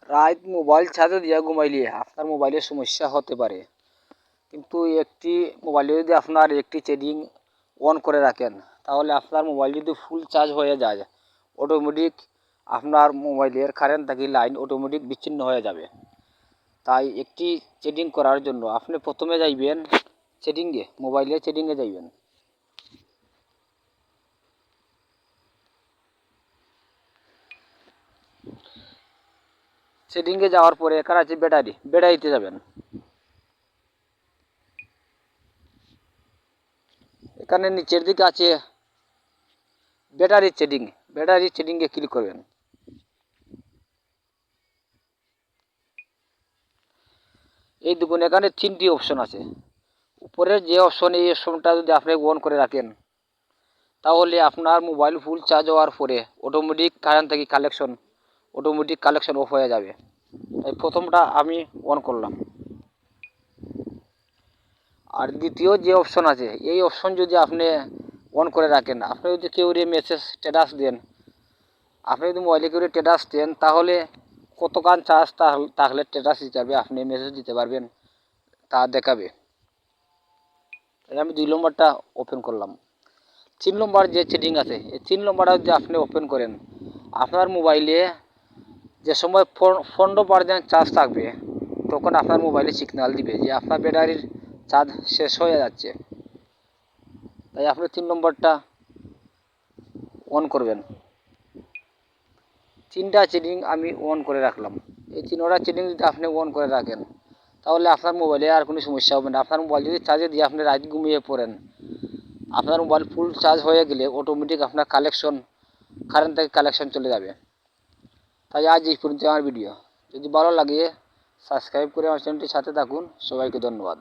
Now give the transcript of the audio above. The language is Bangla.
রাত মোবাইল চার্জে দিয়ে ঘুমাইলে আপনার মোবাইলের সমস্যা হতে পারে, কিন্তু একটি মোবাইলে যদি আপনার একটি সেটিং অন করে রাখেন তাহলে আপনার মোবাইল যদি ফুল চার্জ হয়ে যায় অটোমেটিক আপনার মোবাইলের কারেন্ট থেকে লাইন অটোমেটিক বিচ্ছিন্ন হয়ে যাবে। তাই একটি সেটিং করার জন্য আপনি প্রথমে যাইবেন সেটিংয়ে, মোবাইলের সেটিংয়ে যাইবেন। সেটিংয়ে যাওয়ার পরে এখানে আছে ব্যাটারিতে যাবেন। এখানে নিচের দিকে আছে ব্যাটারি সেটিংয়ে ক্লিক করবেন। এই দেখুন এখানে 3টি অপশন আছে। উপরের যে অপশন, এই অপশনটা যদি আপনি অন করে রাখেন তাহলে আপনার মোবাইল ফুল চার্জ হওয়ার পরে অটোমেটিক কারেন্ট থেকে কালেকশন অফ হয়ে যাবে। তাই প্রথমটা আমি অন করলাম। আর দ্বিতীয় যে অপশন আছে, এই অপশন যদি আপনি অন করে রাখেন, আপনি যদি কেউ মেসেজ স্ট্যাটাস দেন, আপনি যদি মোবাইলে কেউ স্ট্যাটাস দেন তাহলে কতক্ষণ চার্জ থাকলে স্ট্যাটাস হিসাবে আপনি মেসেজ দিতে পারবেন তা দেখাবে। তাই আমি 2 নম্বরটা ওপেন করলাম। 3 নম্বর যে সেটিং আছে, এই 3 নম্বরটা যদি আপনি ওপেন করেন, আপনার মোবাইলে যে সময় 15% চার্জ থাকবে তখন আপনার মোবাইলে সিগন্যাল দিবে যে আপনার ব্যাটারির চার্জ শেষ হয়ে যাচ্ছে। তাই আপনি 3 নম্বরটা অন করবেন। 3টা সেটিং আমি অন করে রাখলাম। এই 3টা সেটিং যদি আপনি অন করে রাখেন তাহলে আপনার মোবাইলে আর কোনো সমস্যা হবে না। আপনার মোবাইল যদি চার্জে দিয়ে আপনি রাত ঘুমিয়ে পড়েন, আপনার মোবাইল ফুল চার্জ হয়ে গেলে অটোমেটিক আপনার কারেন্ট থেকে কালেকশন চলে যাবে। তাই আজ এই পর্যন্ত আমার ভিডিও। যদি ভালো লাগে সাবস্ক্রাইব করে আমার চ্যানেলটির সাথে থাকুন। সবাইকে ধন্যবাদ।